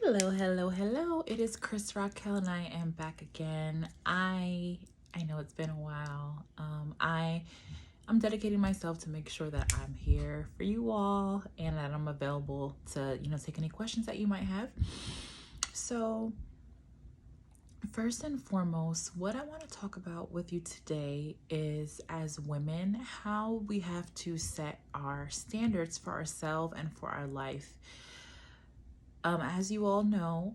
Hello. It is Krystalracquel and I am back again. I know it's been a while. I'm dedicating myself to make sure that I'm here for you all and that I'm available to, take any questions that you might have. So, first and foremost, what I want to talk about with you today is, as women, how we have to set our standards for ourselves and for our life. As you all know,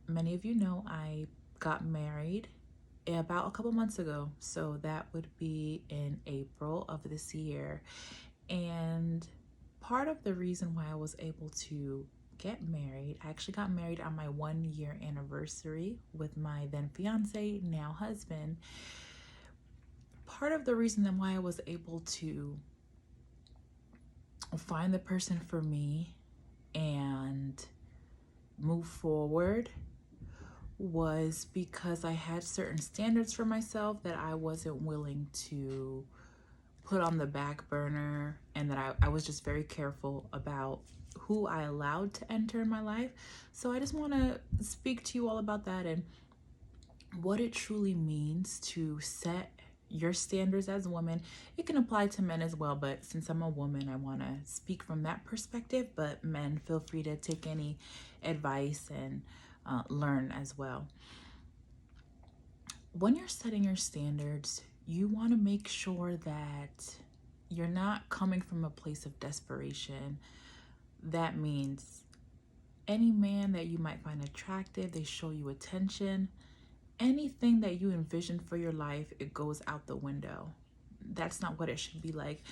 many of you know, I got married about a couple months ago. So that would be in April of this year. And part of the reason why I was able to get married, I actually got married on my 1-year anniversary with my then fiance, now husband. Part of the reason then why I was able to find the person for me and move forward was because I had certain standards for myself that I wasn't willing to put on the back burner, and that I was just very careful about who I allowed to enter in my life. So I just want to speak to you all about that and what it truly means to set your standards as a woman. It can apply to men as well, but since I'm a woman, I want to speak from that perspective. But men, feel free to take any advice and learn as well. When you're setting your standards, you want to make sure that you're not coming from a place of desperation. That means any man that you might find attractive, they show you attention, anything that you envision for your life, it goes out the window. That's not what it should be like.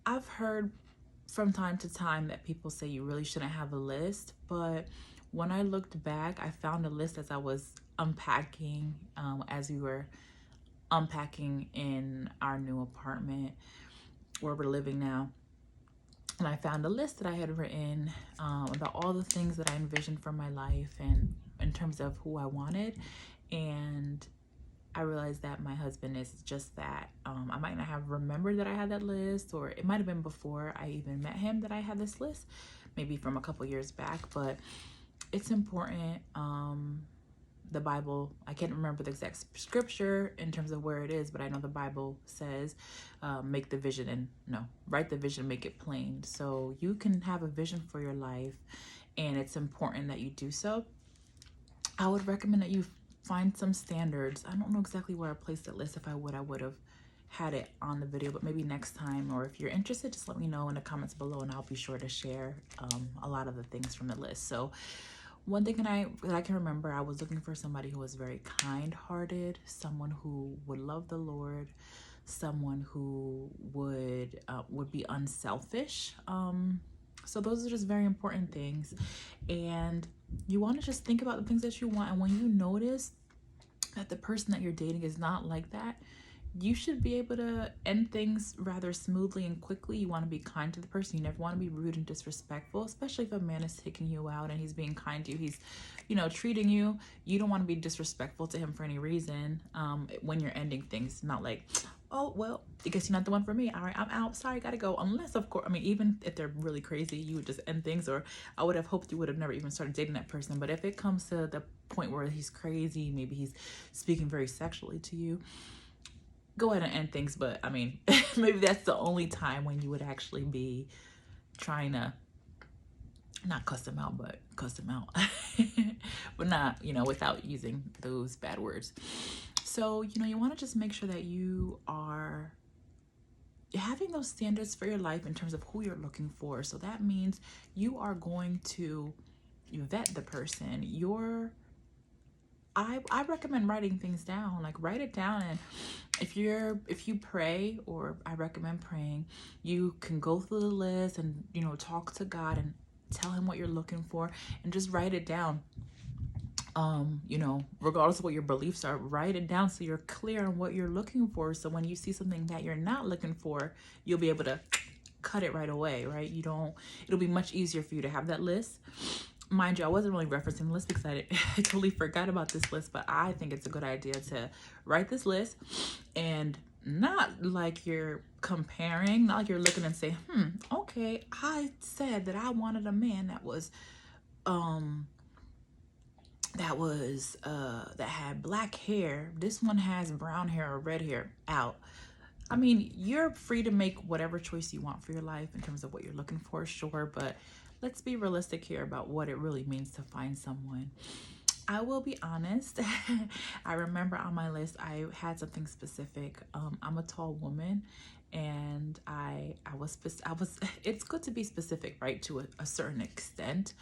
I've heard from time to time that people say you really shouldn't have a list, but when I looked back, I found a list as I was unpacking, as we were unpacking in our new apartment where we're living now. And I found a list that I had written about all the things that I envisioned for my life and in terms of who I wanted. And I realized that my husband is just that. I might not have remembered that I had that list, or it might have been before I even met him that I had this list, maybe from a couple years back. But it's important. The Bible, I can't remember the exact scripture in terms of where it is, but I know the Bible says write the vision, make it plain. So you can have a vision for your life, and it's important that you do so. I would recommend that you find some standards. I don't know exactly where I placed that list. If I would have had it on the video, but maybe next time, or if you're interested, just let me know in the comments below and I'll be sure to share a lot of the things from the list. So one thing that I can remember, I was looking for somebody who was very kind-hearted, someone who would love the Lord, someone who would be unselfish. So those are just very important things. And you want to just think about the things that you want. And when you notice that the person that you're dating is not like that, you should be able to end things rather smoothly and quickly. You want to be kind to the person. You never want to be rude and disrespectful, especially if a man is taking you out and he's being kind to you. He's, treating you. You don't want to be disrespectful to him for any reason when you're ending things. Not like, oh, well, I guess you're not the one for me. All right, I'm out. Sorry, gotta go. Unless, of course, even if they're really crazy, you would just end things. Or I would have hoped you would have never even started dating that person. But if it comes to the point where he's crazy, maybe he's speaking very sexually to you, go ahead and end things. But maybe that's the only time when you would actually be trying to not cuss them out, but cuss them out. But not, without using those bad words. So, you want to just make sure that you are having those standards for your life in terms of who you're looking for. So that means you are going to vet the person. I recommend writing things down. Like, write it down, and if you pray, or I recommend praying, you can go through the list and talk to God and tell him what you're looking for, and just write it down. Regardless of what your beliefs are, write it down so you're clear on what you're looking for. So when you see something that you're not looking for, you'll be able to cut it right away, right? It'll be much easier for you to have that list. Mind you, I wasn't really referencing the list because I totally forgot about this list, but I think it's a good idea to write this list, and not like you're comparing, not like you're looking and say, okay, I said that I wanted a man that was that was that had black hair. This one has brown hair or red hair out. I mean, you're free to make whatever choice you want for your life in terms of what you're looking for, sure, but let's be realistic here about what it really means to find someone. I will be honest. I remember on my list I had something specific. I'm a tall woman, and I was. It's good to be specific, right? To a certain extent.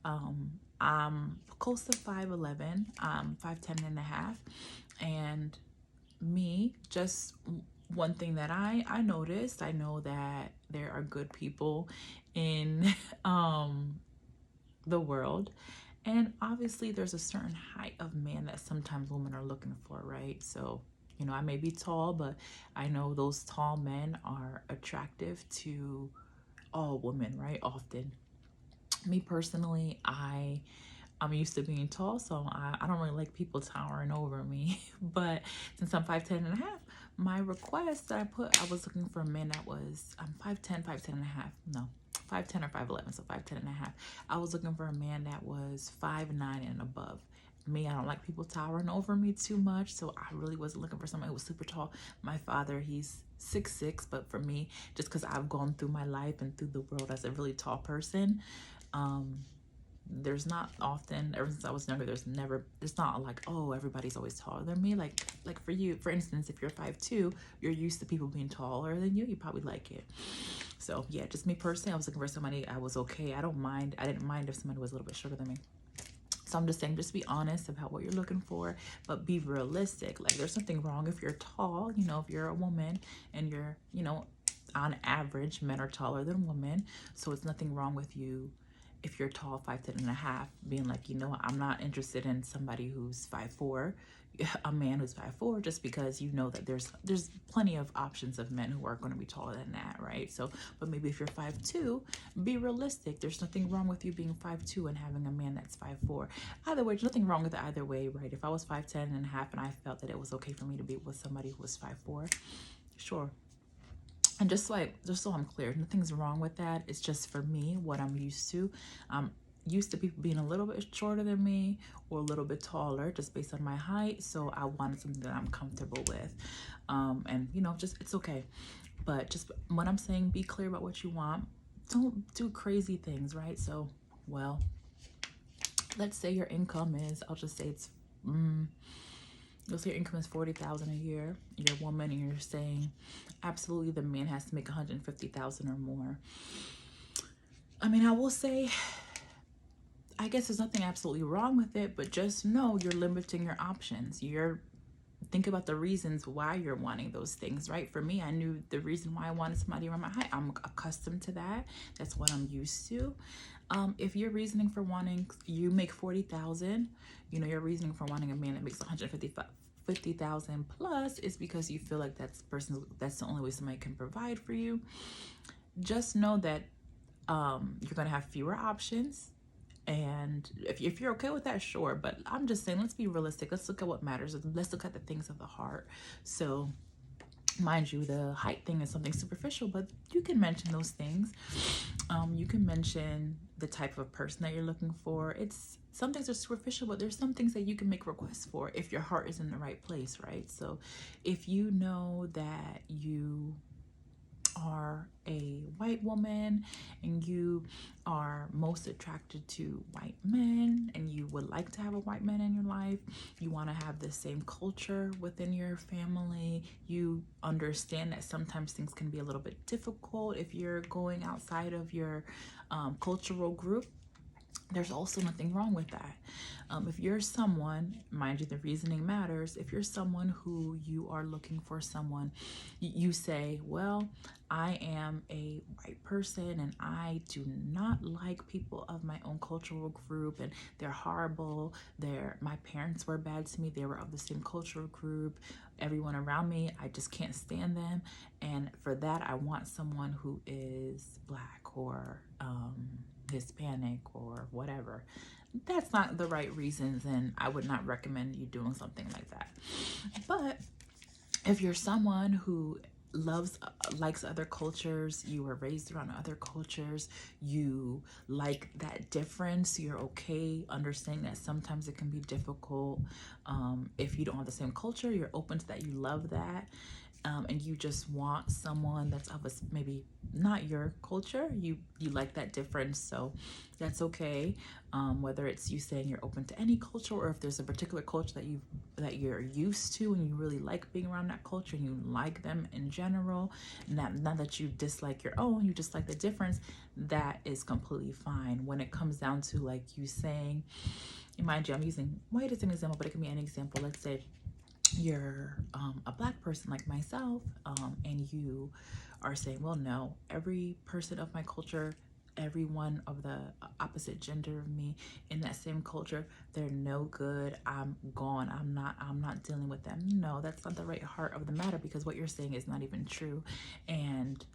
I'm close to 5'11". 5'10" and a half, and me, just one thing that I noticed, I know that there are good people in the world, and obviously there's a certain height of man that sometimes women are looking for, right? So, you know, I may be tall, but I know those tall men are attractive to all women, right? Often. Me personally, I'm used to being tall, so I don't really like people towering over me. But since I'm 5'10" and a half, my request that I was looking for a man that was 5'10", 5'10" and a half. No, 5'10" or 5'11", so 5'10" and a half. I was looking for a man that was 5'9" and above. Me, I don't like people towering over me too much, so I really wasn't looking for someone who was super tall. My father, he's 6'6", but for me, just because I've gone through my life and through the world as a really tall person, there's not often, ever since I was younger, there's not like, oh, everybody's always taller than me. Like for you, for instance, if you're 5'2", you're used to people being taller than you probably like it. So yeah, just me personally, I was looking for somebody I was okay. I didn't mind if somebody was a little bit shorter than me. So I'm just saying, just be honest about what you're looking for, but be realistic. Like, there's nothing wrong if you're tall, you know, if you're a woman and you're, you know, on average, men are taller than women. So it's nothing wrong with you if you're tall, 5'10" and a half, being like, you know what, I'm not interested in somebody who's 5'4", a man who's 5'4", just because you know that there's plenty of options of men who are going to be taller than that, right? So, but maybe if you're 5'2", be realistic. There's nothing wrong with you being 5'2" and having a man that's 5'4". Either way, there's nothing wrong with it either way, right? If I was 5'10" and a half and I felt that it was okay for me to be with somebody who was 5'4", sure. And just so I'm clear, nothing's wrong with that. It's just, for me, what I'm used to. I'm used to people being a little bit shorter than me or a little bit taller, just based on my height. So I wanted something that I'm comfortable with. And you know, just, it's okay. But just when I'm saying be clear about what you want, don't do crazy things, right? So, well, let's say your income is, I'll just say it's, you'll say your income is $40,000 a year. You're a woman and you're saying absolutely the man has to make $150,000 or more. I mean, I will say, I guess there's nothing absolutely wrong with it, but just know you're limiting your options. Think about the reasons why you're wanting those things, right? For me, I knew the reason why I wanted somebody around my height. I'm accustomed to that. That's what I'm used to. If you're reasoning for wanting, you make 40,000, you know, your reasoning for wanting a man that makes 150,000 plus is because you feel like that's the only way somebody can provide for you. Just know that you're gonna have fewer options. And if you're okay with that, sure. But I'm just saying, let's be realistic. Let's look at what matters. Let's look at the things of the heart. So, mind you, the height thing is something superficial, but you can mention those things. You can mention the type of person that you're looking for. Some things are superficial, but there's some things that you can make requests for if your heart is in the right place, right? So if you know that you are a white woman and you are most attracted to white men and you would like to have a white man in your life, you want to have the same culture within your family, you understand that sometimes things can be a little bit difficult if you're going outside of your cultural group, there's also nothing wrong with that. If you're someone, mind you, the reasoning matters. If you're someone who you are looking for someone, you say, well, I am a white person and I do not like people of my own cultural group and they're horrible. My parents were bad to me. They were of the same cultural group. Everyone around me, I just can't stand them. And for that, I want someone who is black or Hispanic or whatever. That's not the right reasons, and I would not recommend you doing something like that. But if you're someone who likes other cultures, you were raised around other cultures, you like that difference, you're okay understanding that sometimes it can be difficult. If you don't have the same culture, you're open to that, you love that. And you just want someone that's of us, maybe not your culture, you like that difference, so that's okay. Whether it's you saying you're open to any culture, or if there's a particular culture that you're used to and you really like being around that culture and you like them in general, not that you dislike your own, you just like the difference, that is completely fine. When it comes down to like you saying, mind you, I'm using white as an example, but it can be any example. Let's say you're a black person like myself, and you are saying, well, no, every person of my culture, everyone of the opposite gender of me in that same culture, they're no good, I'm gone, I'm not dealing with them. No, that's not the right heart of the matter, because what you're saying is not even true. And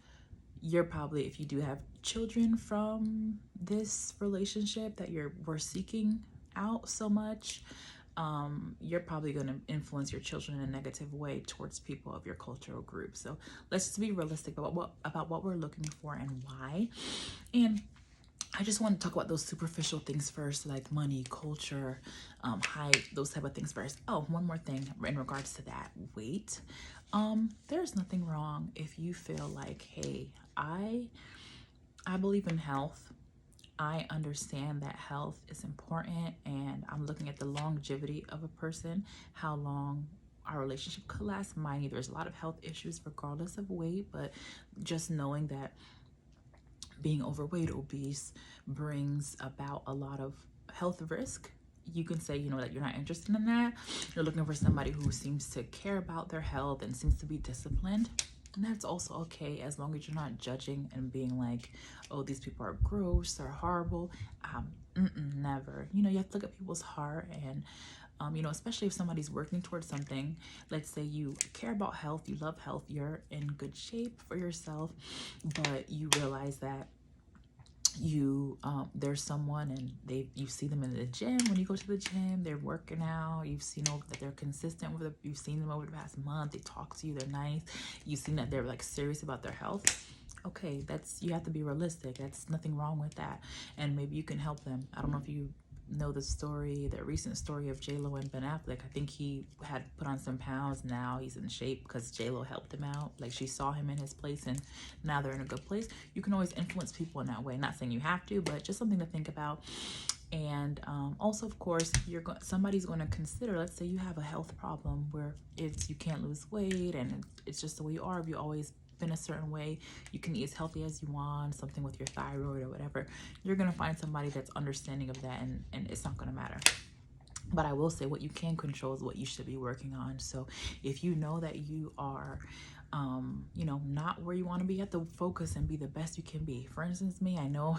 you're probably, if you do have children from this relationship that we're seeking out so much, you're probably going to influence your children in a negative way towards people of your cultural group. So let's just be realistic about what we're looking for and why. And I just want to talk about those superficial things first, like money, culture, height, those type of things first. Oh, one more thing in regards to that, weight. There's nothing wrong if you feel like, hey, I believe in health. I understand that health is important, and I'm looking at the longevity of a person, how long our relationship could last. Mind you, there's a lot of health issues regardless of weight, but just knowing that being overweight, obese, brings about a lot of health risk. You can say, you know, that you're not interested in that. You're looking for somebody who seems to care about their health and seems to be disciplined. And that's also okay, as long as you're not judging and being like, oh, these people are gross or horrible. Never. You know, you have to look at people's heart, and you know, especially if somebody's working towards something. Let's say you care about health, you love health, you're in good shape for yourself, but you realize that you there's someone, and you see them in the gym. When you go to the gym, they're working out, you've seen that they're consistent you've seen them over the past month, they talk to you, they're nice, you've seen that they're like serious about their health. Okay, you have to be realistic. That's nothing wrong with that, and maybe you can help them. I don't know if you know the recent story of J-Lo and Ben Affleck. I think he had put on some pounds. Now he's in shape because J-Lo helped him out. Like, she saw him in his place, and now they're in a good place. You can always influence people in that way. Not saying you have to, but just something to think about. And also, of course, somebody's going to consider, let's say you have a health problem where you can't lose weight, and it's just the way you are. If you always been a certain way, you can eat as healthy as you want, something with your thyroid or whatever, you're going to find somebody that's understanding of that, and it's not going to matter. But I will say, what you can control is what you should be working on. So if you know that you are you know, not where you want to be, you have to focus and be the best you can be. For instance, me, I know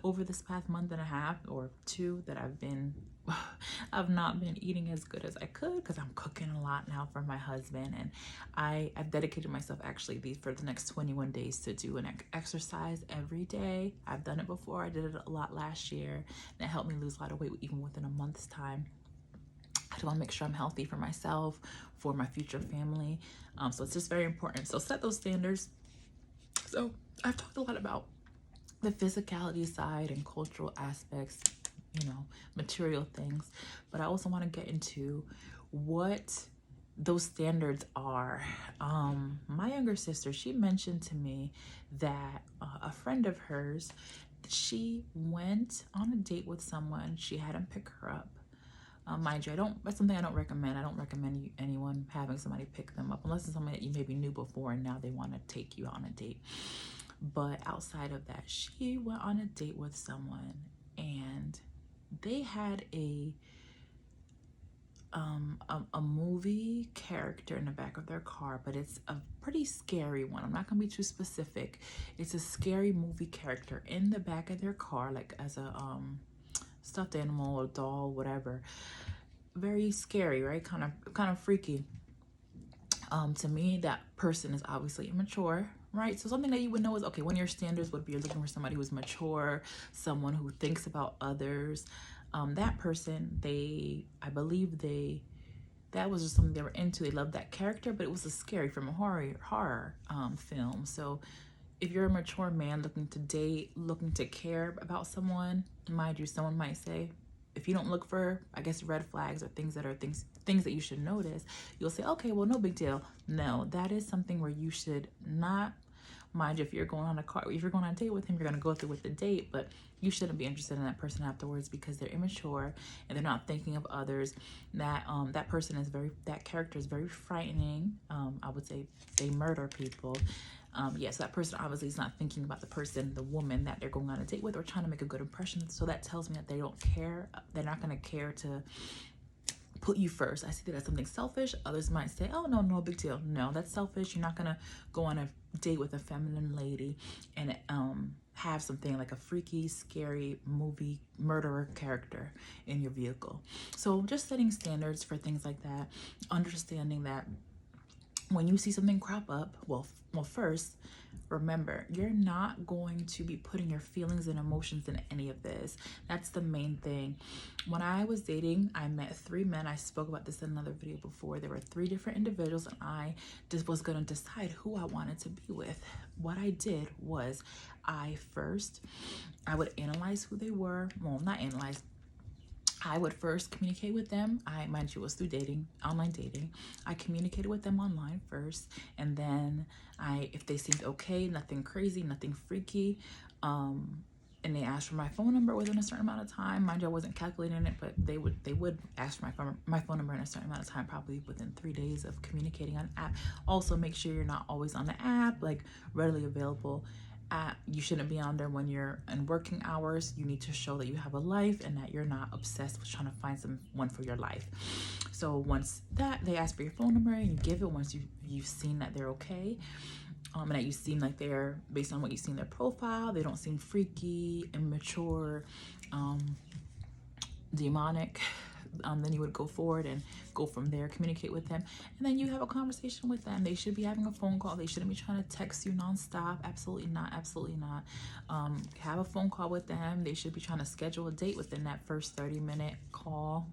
over this past month and a half or two that I've not been eating as good as I could, because I'm cooking a lot now for my husband, and I've dedicated myself actually for the next 21 days to do an exercise every day. I've done it before. I did it a lot last year, and it helped me lose a lot of weight even within a month's time. I want to make sure I'm healthy for myself, for my future family. So it's just very important. So set those standards. So I've talked a lot about the physicality side and cultural aspects, you know, material things, but I also want to get into what those standards are. My younger sister, she mentioned to me that a friend of hers, she went on a date with someone. She had him pick her up. Mind you, that's something I don't recommend. I don't recommend anyone having somebody pick them up, unless it's somebody that you maybe knew before and now they want to take you on a date. But outside of that, she went on a date with someone, and they had a movie character in the back of their car, but it's a pretty scary one. I'm not gonna be too specific. It's a scary movie character in the back of their car, like as a stuffed animal or doll, whatever. Very scary, right? Kind of freaky. To me, that person is obviously immature, right? So something that you would know is, okay, one of your standards would be you're looking for somebody who's mature, someone who thinks about others. That person, I believe they that was just something they were into. They loved that character, but it was a scary from a horror film. So if you're a mature man looking to date, looking to care about someone, mind you, someone might say, if you don't look for, I guess, red flags or things that you should notice, you'll say, okay, well, no big deal. No, that is something where you should not. Mind you, if you're going on a date with him, you're going to go through with the date, but you shouldn't be interested in that person afterwards because they're immature and they're not thinking of others. That character is very frightening. I would say they murder people. So that person obviously is not thinking about the person, the woman that they're going on a date with, or trying to make a good impression. So that tells me that they don't care. They're not going to care to put you first. I see that as something selfish. Others might say, oh, no big deal. No, that's selfish. You're not going to go on a date with a feminine lady and have something like a freaky, scary movie murderer character in your vehicle. So just setting standards for things like that, understanding that when you see something crop up, well, first, remember, you're not going to be putting your feelings and emotions in any of this. That's the main thing. When I was dating, I met 3 men. I spoke about this in another video before. There were 3 different individuals, and I just was going to decide who I wanted to be with. What I did was I would analyze who they were. Well, not analyze. I would first communicate with them. Mind you, it was through dating, online dating. I communicated with them online first, and then if they seemed okay, nothing crazy, nothing freaky, and they asked for my phone number within a certain amount of time. Mind you, I wasn't calculating it, but they would ask for my phone number in a certain amount of time, probably within 3 days of communicating on app. Also, make sure you're not always on the app, like readily available. You shouldn't be on there when you're in working hours. You need to show that you have a life and that you're not obsessed with trying to find someone for your life. So once that, they ask for your phone number and you give it once you've seen that they're okay, and that you seem like they're, based on what you see in their profile, they don't seem freaky, immature, demonic. Then you would go forward and go from there, communicate with them, and then you have a conversation with them. They should be having a phone call. They shouldn't be trying to text you nonstop. Absolutely not. Absolutely not. Have a phone call with them. They should be trying to schedule a date within that first 30-minute call,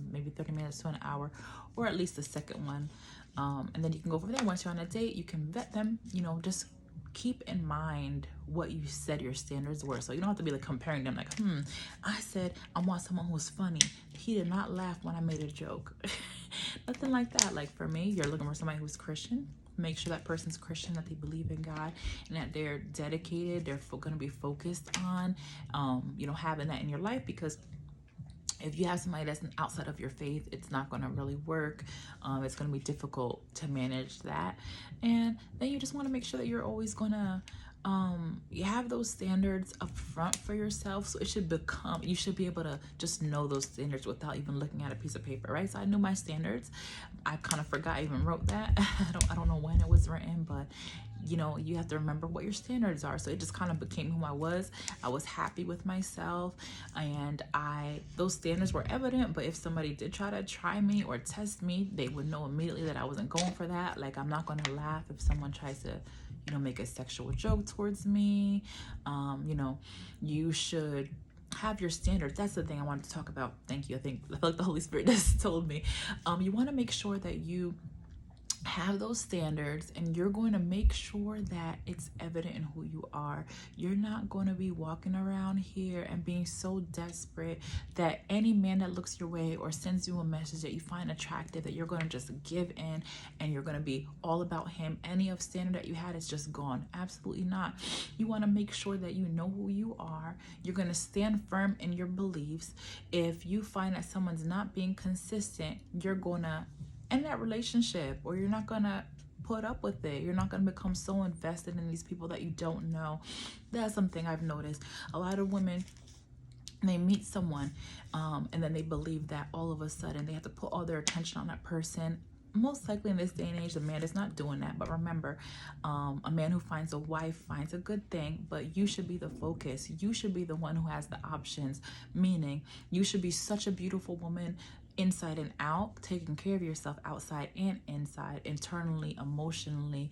maybe 30 minutes to an hour, or at least the second one. And then you can go from there. Once you're on a date, you can vet them, just keep in mind what you said your standards were. So you don't have to be like comparing them like, I said I want someone who's funny. He did not laugh when I made a joke. Nothing like that. Like for me, you're looking for somebody who's Christian. Make sure that person's Christian, that they believe in God, and that they're dedicated. They're going to be focused on, having that in your life, because if you have somebody that's outside of your faith, it's not going to really work. It's going to be difficult to manage that. And then you just want to make sure that you're always going to you have those standards up front for yourself. So you should be able to just know those standards without even looking at a piece of paper, right? So I knew my standards. I kind of forgot I even wrote that. I don't know when it was written, but you have to remember what your standards are. So it just kind of became who I was. I was happy with myself, and those standards were evident. But if somebody did try me or test me, they would know immediately that I wasn't going for that. Like, I'm not going to laugh if someone tries to make a sexual joke towards me. You should have your standards. That's the thing I wanted to talk about. Thank you. I feel like the Holy Spirit just told me. You want to make sure that you have those standards, and you're going to make sure that it's evident in who you are. You're not going to be walking around here and being so desperate that any man that looks your way or sends you a message that you find attractive, that you're going to just give in and you're going to be all about him. Any of standard that you had is just gone. Absolutely not. You want to make sure that you know who you are. You're going to stand firm in your beliefs. If you find that someone's not being consistent, you're going to end that relationship, or you're not gonna put up with it. You're not gonna become so invested in these people that you don't know. That's something I've noticed. A lot of women, they meet someone and then they believe that all of a sudden they have to put all their attention on that person. Most likely in this day and age, the man is not doing that. But remember, a man who finds a wife finds a good thing, but you should be the focus. You should be the one who has the options, meaning you should be such a beautiful woman inside and out, taking care of yourself outside and inside, internally, emotionally,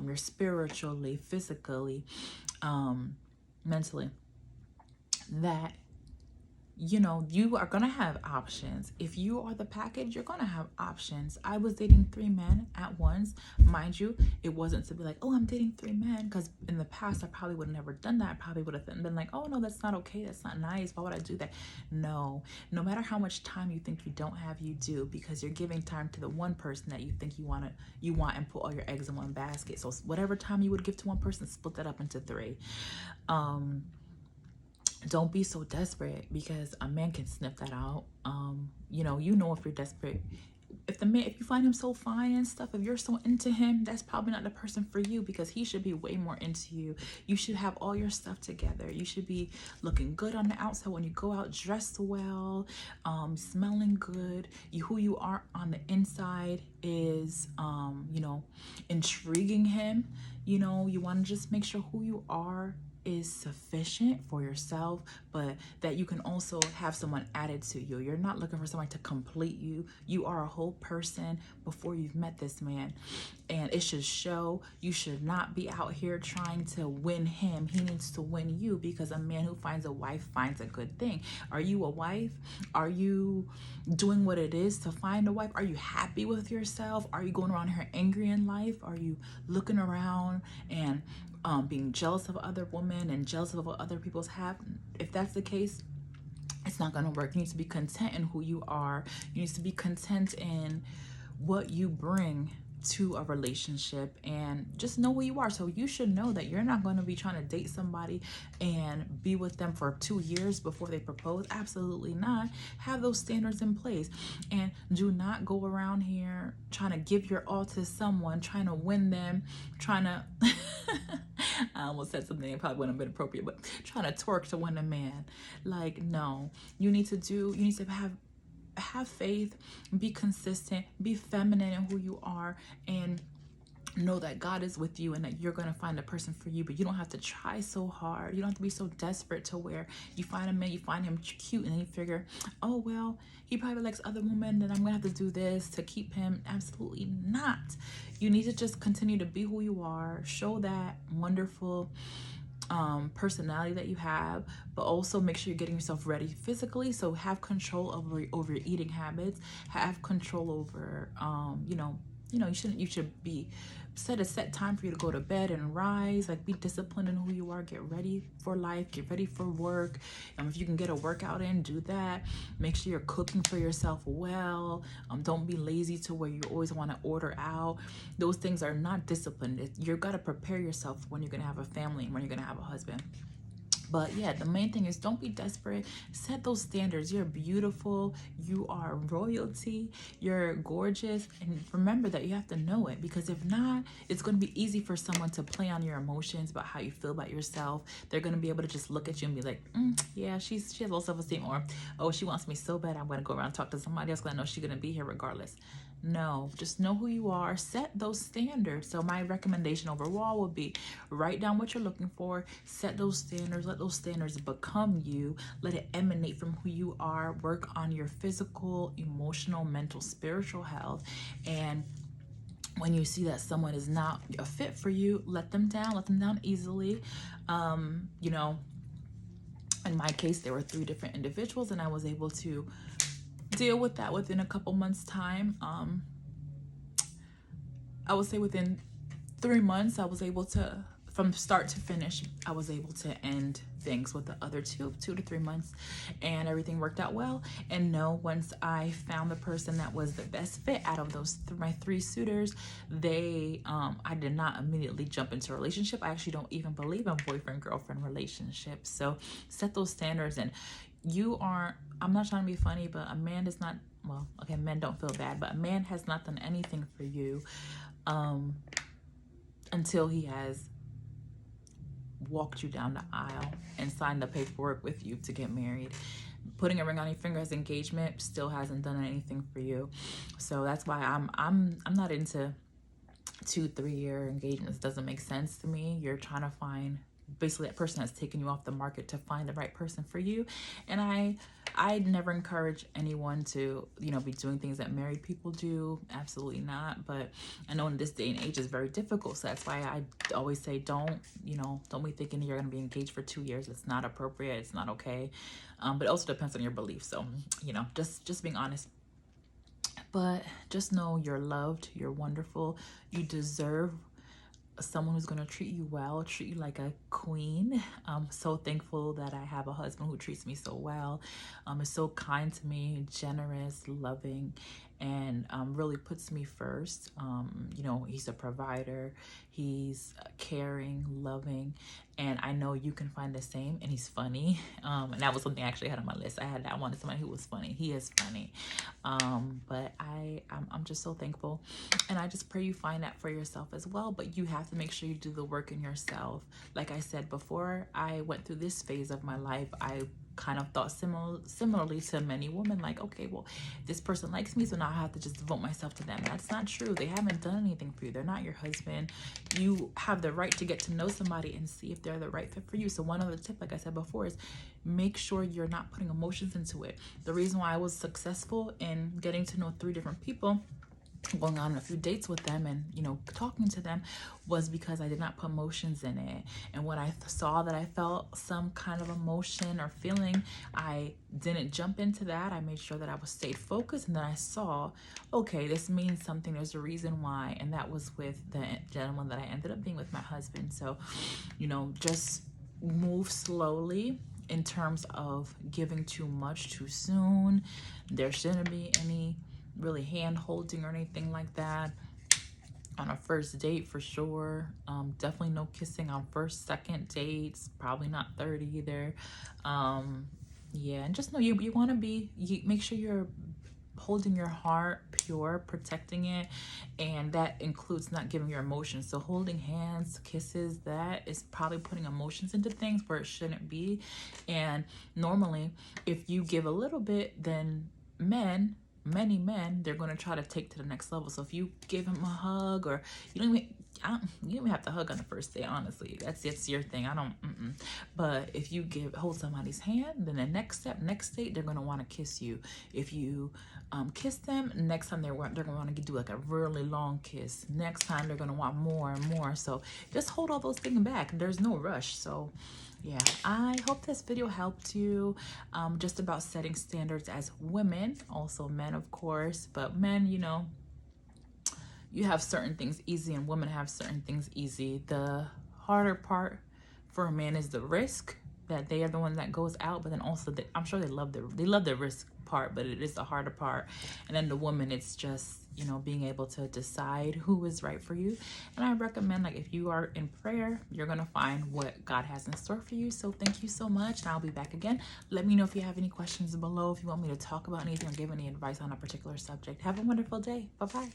you're spiritually, physically, mentally, that you know, you are gonna have options. If you are the package, you're gonna have options. I was dating 3 men at once. Mind you, it wasn't to be like, oh, I'm dating 3 men, because in the past I probably would have never done that. I probably would have been like, oh no, that's not okay, that's not nice, why would I do that? No, no matter how much time you think you don't have, you do, because you're giving time to the one person that you think you want, and put all your eggs in one basket. So whatever time you would give to one person, split that up into 3. Don't be so desperate, because a man can sniff that out. You know if you're desperate. If you find him so fine and stuff, if you're so into him, that's probably not the person for you, because he should be way more into you. You should have all your stuff together. You should be looking good on the outside when you go out, dressed well, smelling good. Who you are on the inside is, intriguing him. You want to just make sure who you are is sufficient for yourself, but that you can also have someone added to you. You're not looking for someone to complete you. You are a whole person before you've met this man, and it should show. You should not be out here trying to win him. He needs to win you, because a man who finds a wife finds a good thing. Are you a wife? Are you doing what it is to find a wife? Are you happy with yourself? Are you going around here angry in life? Are you looking around and being jealous of other women and jealous of what other people's have? If that's the case, it's not going to work. You need to be content in who you are. You need to be content in what you bring to a relationship, and just know who you are. So you should know that you're not going to be trying to date somebody and be with them for 2 years before they propose. Absolutely not. Have those standards in place, and do not go around here trying to give your all to someone, trying to win them, trying to I almost said something that probably wouldn't have been appropriate, but trying to twerk to win a man. Like, no. You need to have faith, be consistent, be feminine in who you are, and know that God is with you, and that you're going to find a person for you. But you don't have to try so hard. You don't have to be so desperate to where you find a man, you find him cute, and then you figure, oh, well, he probably likes other women, then I'm going to have to do this to keep him. Absolutely not. You need to just continue to be who you are, show that wonderful personality that you have, but also make sure you're getting yourself ready physically. So have control over your eating habits. Have control over, you should be set a set time for you to go to bed and rise. Like, be disciplined in who you are. Get ready for life. Get ready for work. If you can get a workout in, do that. Make sure you're cooking for yourself well. Don't be lazy to where you always want to order out. Those things are not disciplined. You've got to prepare yourself when you're going to have a family and when you're going to have a husband. But yeah, the main thing is, don't be desperate. Set those standards. You're beautiful. You are royalty. You're gorgeous. And remember that you have to know it, because if not, it's going to be easy for someone to play on your emotions about how you feel about yourself. They're going to be able to just look at you and be like, yeah, she has low self-esteem, or, oh, she wants me so bad, I'm going to go around and talk to somebody else because I know she's going to be here regardless. No, just know who you are. Set those standards. So my recommendation overall would be, write down what you're looking for, set those standards, let those standards become you, let it emanate from who you are, work on your physical, emotional, mental, spiritual health. And when you see that someone is not a fit for you, let them down easily. In my case, there were 3 different individuals, and I was able to deal with that within a couple months' time. I would say within 3 months, I was able to, from start to finish, I was able to end things with the other 2 to 3 months, and everything worked out well. And no, once I found the person that was the best fit out of those my 3 suitors, I did not immediately jump into a relationship. I actually don't even believe in boyfriend-girlfriend relationships. So set those standards. And I'm not trying to be funny, but a man is not, well, okay, men don't feel bad, but a man has not done anything for you until he has walked you down the aisle and signed the paperwork with you to get married. Putting a ring on your finger as engagement still hasn't done anything for you. So that's why I'm not into 2-3 year engagements. Doesn't make sense to me. You're trying to find basically that person has taken you off the market to find the right person for you. And I never encourage anyone to, you know, be doing things that married people do. Absolutely not. But I know in this day and age it's very difficult. So that's why I always say, don't be thinking you're going to be engaged for 2 years. It's not appropriate. It's not okay. But it also depends on your beliefs. So, you know, just being honest. But just know you're loved. You're wonderful. You deserve someone who's going to treat you well, treat you like a queen. I'm so thankful that I have a husband who treats me so well, is so kind to me, generous, loving, and really puts me first. You know, he's a provider, he's caring, loving, and I know you can find the same. And he's funny, and that was something I actually had on my list. I wanted somebody who was funny. He is funny. But I'm just so thankful, and I just pray you find that for yourself as well. But you have to make sure you do the work in yourself. Like I said before, I went through this phase of my life. I kind of thought similarly to many women, like, okay, well, this person likes me, so now I have to just devote myself to them. That's not true. They haven't done anything for you. They're not your husband. You have the right to get to know somebody and see if they're the right fit for you. So one other tip, like I said before, is make sure you're not putting emotions into it. The reason why I was successful in getting to know 3 different people, going on a few dates with them, and, you know, talking to them, was because I did not put emotions in it. And when I saw that I felt some kind of emotion or feeling, I didn't jump into that. I made sure that I was stayed focused, and then I saw, okay, this means something. There's a reason why. And that was with the gentleman that I ended up being with, my husband. So, you know, just move slowly in terms of giving too much too soon. There shouldn't be any really hand holding or anything like that on a first date, for sure. Definitely no kissing on first, second dates, probably not third either. Yeah, and just know you want to make sure you're holding your heart pure, protecting it, and that includes not giving your emotions. So holding hands, kisses, that is probably putting emotions into things where it shouldn't be. And normally, if you give a little bit, then many men, they're going to try to take to the next level. So if you give him a hug, or you don't even have to hug on the first day, honestly. That's your thing. I don't But if you hold somebody's hand, then the next date, they're going to want to kiss you. If you kiss them, next time they're going to want to do like a really long kiss. Next time they're going to want more and more. So just hold all those things back. There's no rush. So yeah, I hope this video helped you, just about setting standards as women, also men, of course. But men, you know, you have certain things easy, and women have certain things easy. The harder part for a man is the risk, that they are the one that goes out, but then also I'm sure they love the risk part, but it is the harder part. And then the woman, it's just, you know, being able to decide who is right for you. And I recommend, like, if you are in prayer, you're gonna find what God has in store for you. So thank you so much, and I'll be back again. Let me know if you have any questions below, if you want me to talk about anything or give any advice on a particular subject. Have a wonderful day. Bye-bye.